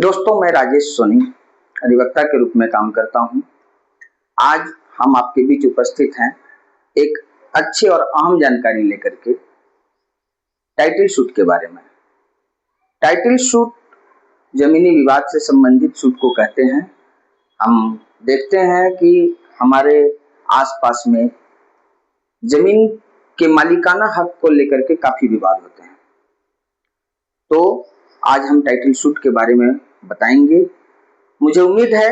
दोस्तों, मैं राजेश सोनी अधिवक्ता के रूप में काम करता हूं। आज हम आपके बीच उपस्थित हैं एक अच्छी और अहम जानकारी लेकर के टाइटल शूट के बारे में। टाइटल शूट जमीनी विवाद से संबंधित शूट को कहते हैं। हम देखते हैं कि हमारे आसपास में जमीन के मालिकाना हक को लेकर के काफी विवाद होते हैं। तो आज हम टाइटल शूट के बारे में बताएंगे। मुझे उम्मीद है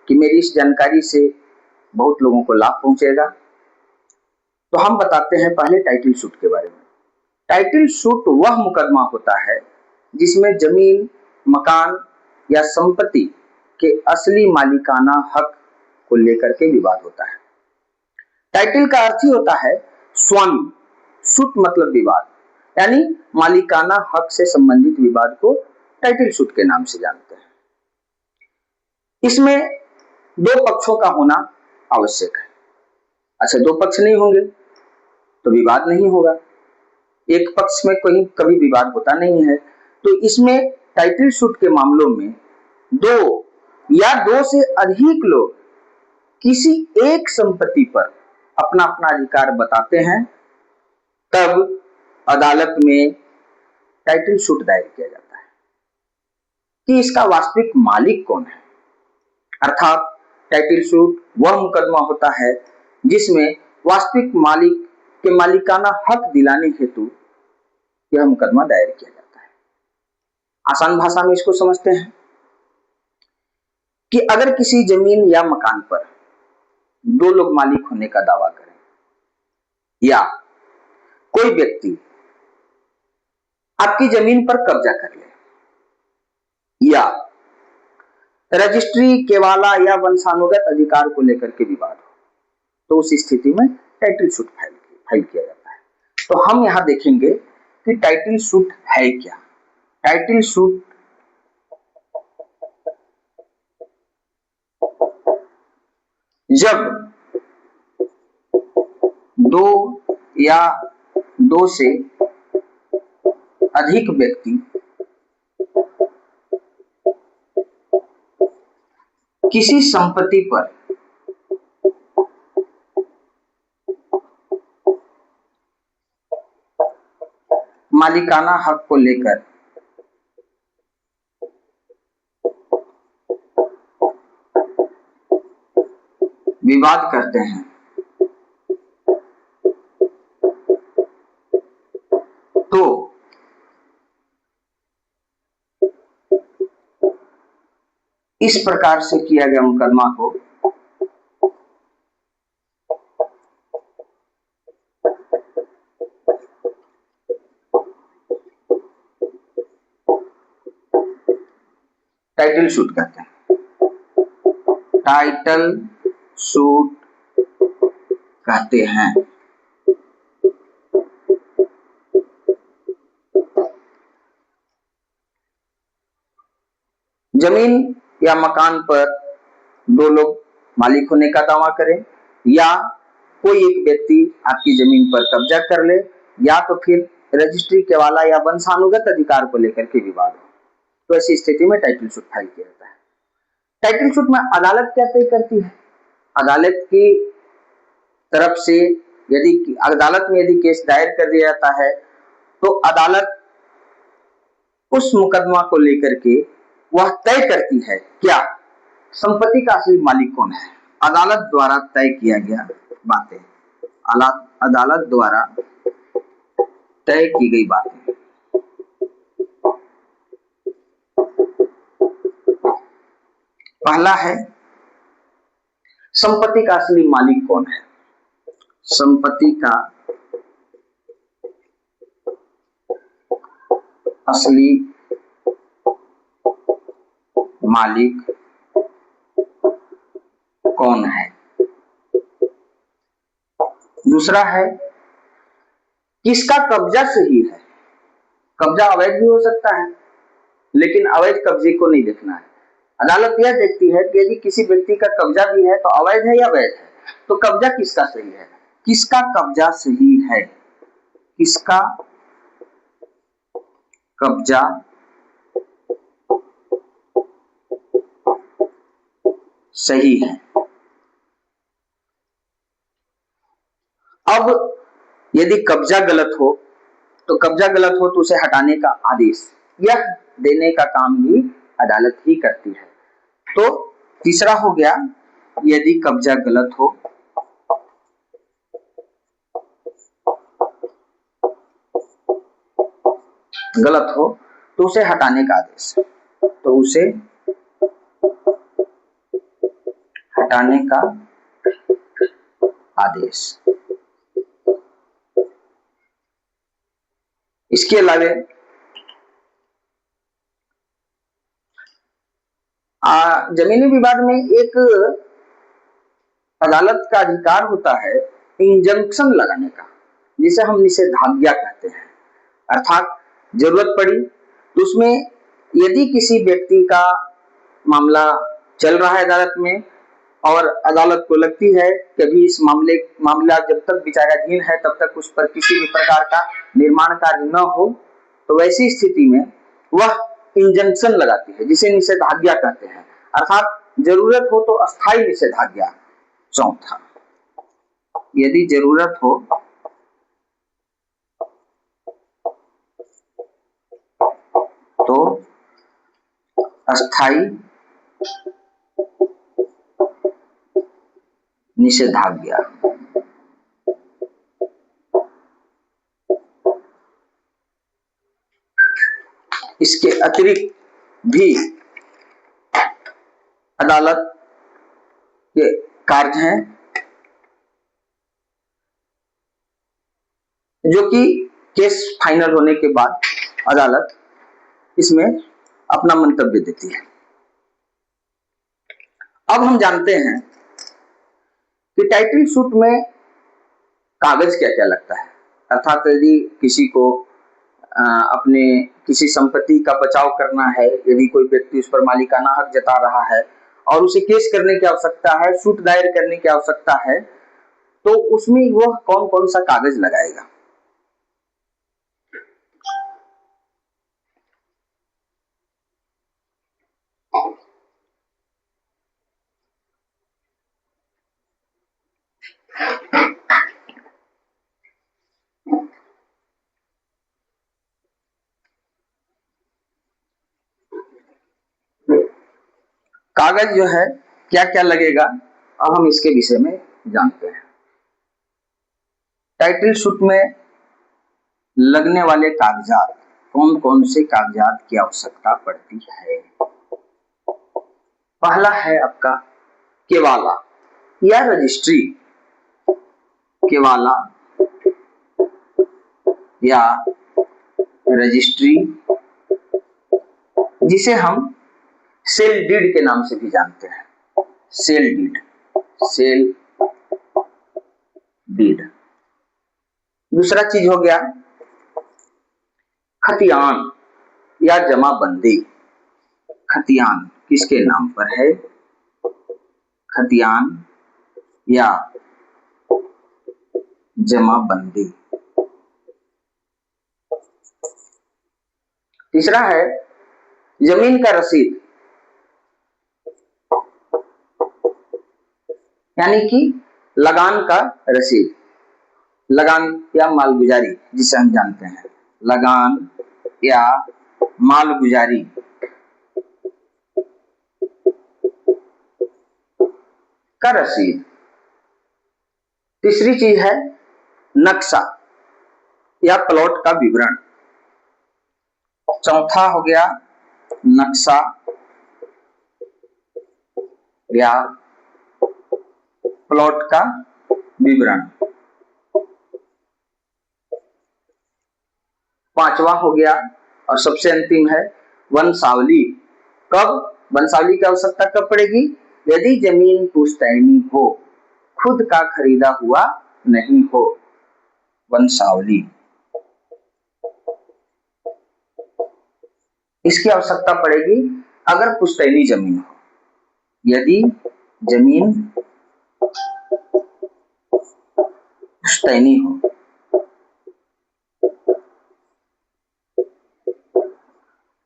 कि मेरी इस जानकारी से बहुत लोगों को लाभ पहुंचेगा। तो हम बताते हैं पहले टाइटल शूट के बारे में। टाइटल शूट वह मुकदमा होता है जिसमें जमीन, मकान या संपत्ति के असली मालिकाना हक को लेकर के विवाद होता है। टाइटल का अर्थ ही होता है स्वामी। शूट मतलब विवाद, यानी मालिकाना हक से संबंधित विवाद को टाइटल शूट के नाम से जानते हैं। इसमें दो पक्षों का होना आवश्यक है। अच्छा, दो पक्ष नहीं होंगे तो विवाद नहीं होगा। एक पक्ष में कभी विवाद होता नहीं है। तो इसमें टाइटल शूट के मामलों में दो या दो से अधिक लोग किसी एक संपत्ति पर अपना अपना अधिकार बताते हैं, तब अदालत में टाइटल शूट दायर किया जाता है कि इसका वास्तविक मालिक कौन है। अर्थात टाइटल शूट वह मुकदमा होता है जिसमें वास्तविक मालिक के मालिकाना हक दिलाने हेतु यह मुकदमा दायर किया जाता है। आसान भाषा में इसको समझते हैं कि अगर किसी जमीन या मकान पर दो लोग मालिक होने का दावा करें या कोई व्यक्ति आपकी जमीन पर कब्जा कर ले या रजिस्ट्री, केवाला या वंशानुगत अधिकार को लेकर के विवाद हो, तो उस स्थिति में टाइटल शूट फाइल किया जाता है। तो हम यहां देखेंगे कि टाइटल शूट है क्या। टाइटल शूट जब दो या दो से अधिक व्यक्ति किसी संपत्ति पर मालिकाना हक को लेकर विवाद करते हैं, तो इस प्रकार से किया गया मुकदमा को टाइटल शूट कहते हैं। टाइटल शूट कहते हैं। जमीन या मकान पर दो लोग मालिक होने का दावा करें या कोई एक व्यक्ति आपकी जमीन पर कब्जा कर ले या तो फिर रजिस्ट्री, केवाला या वंशानुगत अधिकार को लेकर के विवाद हो, तो ऐसी स्थिति में टाइटल शूट फाइल किया जाता है। टाइटल शूट में अदालत क्या तय करती है? अदालत की तरफ से अदालत में यदि केस दायर कर दिया जाता है तो अदालत उस मुकदमा को लेकर के वह तय करती है क्या संपत्ति का असली मालिक कौन है। अदालत द्वारा तय किया गया बातें, अदालत द्वारा तय की गई बातें। पहला है संपत्ति का असली मालिक कौन है। संपत्ति का असली मालिक कौन है। दूसरा है किसका कब्जा सही है। कब्जा अवैध भी हो सकता है, लेकिन अवैध कब्जे को नहीं देखना है। अदालत यह देखती है कि यदि किसी व्यक्ति का कब्जा भी है तो अवैध है या वैध है, तो कब्जा किसका सही है। किसका कब्जा सही है, किसका कब्जा सही है। अब यदि कब्जा गलत हो तो कब्जा गलत हो तो उसे हटाने का आदेश यह देने का काम भी अदालत ही करती है। तो तीसरा हो गया, यदि कब्जा गलत हो तो उसे हटाने का आदेश, तो उसे हटाने का आदेश। इसके अलावे जमीनी विवाद में एक अदालत का अधिकार होता है इंजंक्शन लगाने का, जिसे हम निषेधाज्ञा कहते हैं। अर्थात जरूरत पड़ी तो उसमें यदि किसी व्यक्ति का मामला चल रहा है अदालत में और अदालत को लगती है कि अभी इस मामला जब तक विचाराधीन है तब तक उस पर किसी भी प्रकार का निर्माण कार्य न हो, तो वैसी स्थिति में वह इंजंक्शन लगाती है, जिसे निषेधाज्ञा कहते हैं। अर्थात जरूरत हो तो अस्थायी निषेधाज्ञा। चौथा, यदि जरूरत हो तो अस्थायी निषेधाज्ञा। इसके अतिरिक्त भी अदालत के कार्य हैं जो कि केस फाइनल होने के बाद अदालत इसमें अपना मंतव्य देती है। अब हम जानते हैं कि टाइटल सूट में कागज क्या क्या लगता है। अर्थात यदि किसी को अपने किसी संपत्ति का बचाव करना है, यदि कोई व्यक्ति उस पर मालिकाना हक जता रहा है और उसे केस करने की आवश्यकता है, सूट दायर करने की आवश्यकता है, तो उसमें वह कौन कौन सा कागज लगाएगा। कागज जो है क्या क्या लगेगा, अब हम इसके विषय में जानते हैं। टाइटल सूट में लगने वाले कागजात, कौन कौन से कागजात की आवश्यकता पड़ती है। पहला है आपका केवाला या रजिस्ट्री। केवाला या रजिस्ट्री, जिसे हम सेल डीड के नाम से भी जानते हैं। Sale deed, sale deed. दूसरा चीज हो गया खतियान या जमाबंदी। खतियान किसके नाम पर है, खतियान या जमाबंदी। तीसरा है जमीन का रसीद, यानी कि लगान का रसीद। लगान या मालगुजारी जिसे हम जानते हैं, लगान या मालगुजारी। का रसीद। तीसरी चीज है नक्शा या प्लॉट का विवरण। चौथा हो गया नक्शा या प्लॉट का विवरण। पांचवा हो गया और सबसे अंतिम है वंशावली। कब वंशावली की आवश्यकता कब पड़ेगी, यदि जमीन पुश्तैनी हो, खुद का खरीदा हुआ नहीं हो। वंशावली, इसकी आवश्यकता पड़ेगी अगर पुश्तैनी जमीन हो। यदि जमीन पुश्तैनी हो,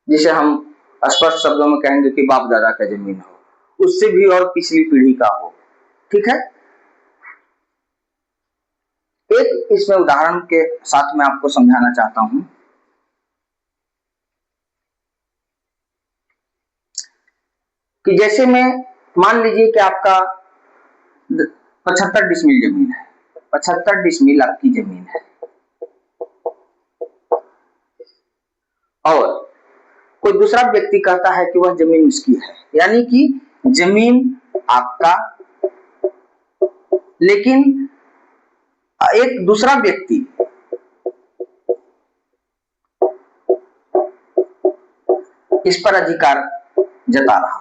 जिसे हम स्पष्ट शब्दों में कहेंगे कि बाप दादा का जमीन हो, उससे भी और पिछली पीढ़ी का हो। ठीक है, एक इसमें उदाहरण के साथ मैं आपको समझाना चाहता हूं कि जैसे मैं मान लीजिए कि आपका 75 डिसमिल जमीन है, 75 डिसमिल आपकी जमीन है और कोई दूसरा व्यक्ति कहता है कि वह जमीन उसकी है, यानी कि जमीन आपका, लेकिन एक दूसरा व्यक्ति इस पर अधिकार जता रहा,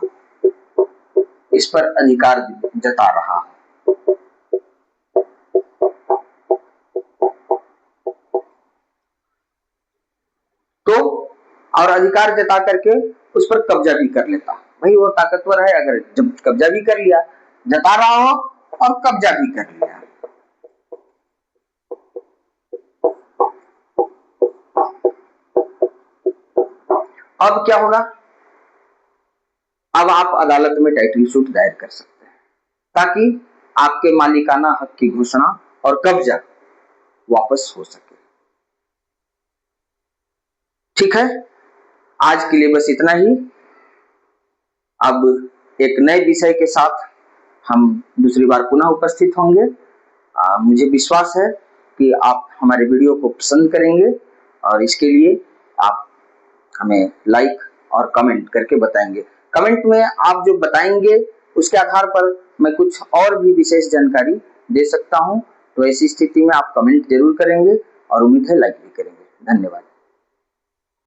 इस पर अधिकार जता रहा। तो और अधिकार जता करके उस पर कब्जा भी कर लेता। भाई वो ताकतवर है, अगर जब कब्जा भी कर लिया, जता रहा हो और कब्जा भी कर लिया, अब क्या होगा? अब आप अदालत में टाइटल सूट दायर कर सकते हैं ताकि आपके मालिकाना हक की घोषणा और कब्जा वापस हो सके। ठीक है, आज के लिए बस इतना ही। अब एक नए विषय के साथ हम दूसरी बार पुनः उपस्थित होंगे। मुझे विश्वास है कि आप हमारे वीडियो को पसंद करेंगे और इसके लिए आप हमें लाइक और कमेंट करके बताएंगे। कमेंट में आप जो बताएंगे उसके आधार पर मैं कुछ और भी विशेष जानकारी दे सकता हूं, तो ऐसी स्थिति में आप कमेंट जरूर करेंगे और उम्मीद है लाइक भी करेंगे। धन्यवाद।